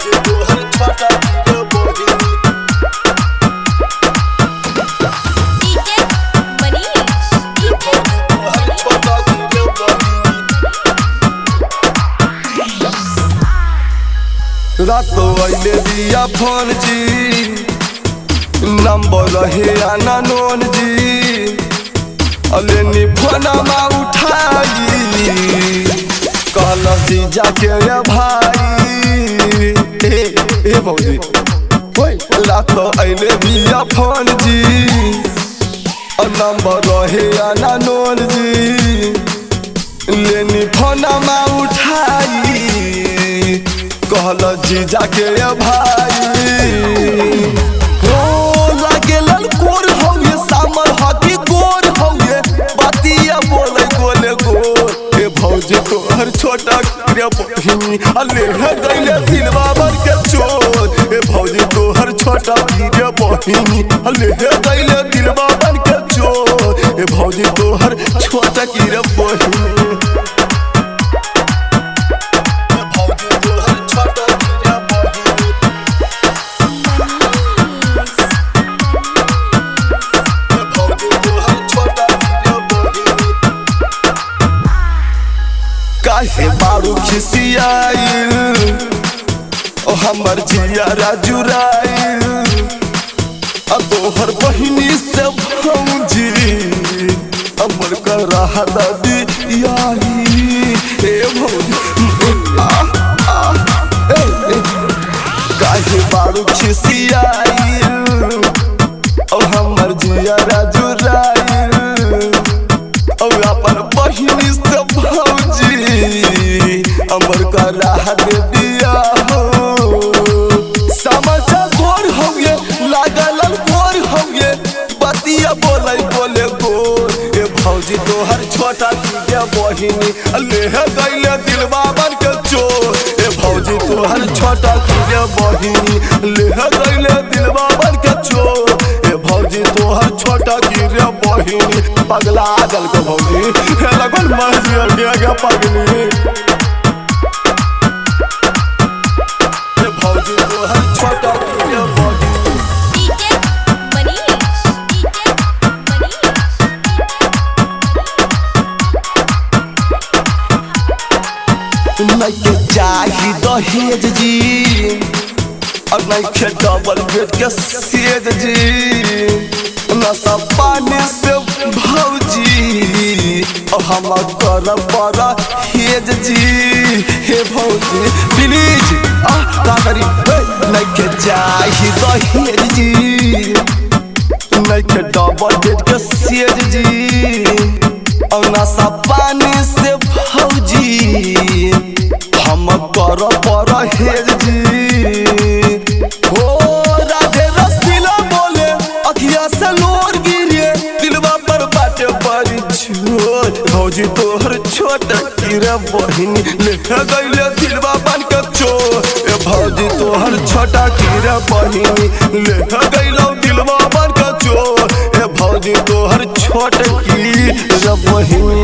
भौजी तोहर छोटा रे बहिनी रातो आइले दिया फोन जी नंबर रहे आना नोन जी अलेनी फोनमा उठाई कहल जी जाके रे भाई ए भौजी रातो आइले दिया फोन जी नंबर रहे आना नोन जी लेनी फोनमा उठाई कहल जी जाके भाई हो लागे ललकोर हौये सामर हाथी गोर हौये बातिया बोले गोले गोर ए भौजी तोहर छोटा रे बहिनी अले है गइले दिलवा भर के चोर ए भौजी तोहर छोटा रे बहिनी अले है गइले दिलवा भर के चोर ए भौजी तोहर छोटा रे बहिनी काहे बारू खिसियाइल ओ हमर जियारा जुराइल तोहर बहिनी से भौजी हमर कर दादी याही ए भौजी काहे बारू खिसियाइल ओ हमर जियारा जुराइल अपन बहिनी से भौजी अमर का राह दे दिया हो समझ गोर हौये लागल गोर हौये बतिया बोले बोले गोर ए भौजी तोहर छोटा रे बहिनी ले गइले दिलवा बन के चोर ए भौजी तोहर छोटा रे बहिनी ले गइले दिलवा बन के चोर ए भौजी तोहर छोटा रे बहिनी पगला जल को भौजी लगन मर गया पगली ए भौजी तोहर छोटा रे बहिनी नहीं चाही दहेज जी और नहीं डबल बेड के सेज जी नशा पानी से भौजी और हम कर बड़ा हेज जी हे भौजी प्लीज का करी नहीं चाही दहेज जी नहीं डबल बेड के सेज जी और नशा पानी से भौजी हम कर बड़ा हेज जी हो राधे रसीला बोले अखिया से लोर गिरे दिलवा पर बाटे बड़ी छोर भौजी तोहर छोटा रे बहिनी ले गइले दिलवा बन के चोर ए भौजी तोहर छोटा रे बहिनी ले गइलो दिलवा बन के चोर ए भौजी तोहर छोटा रे बहिनी।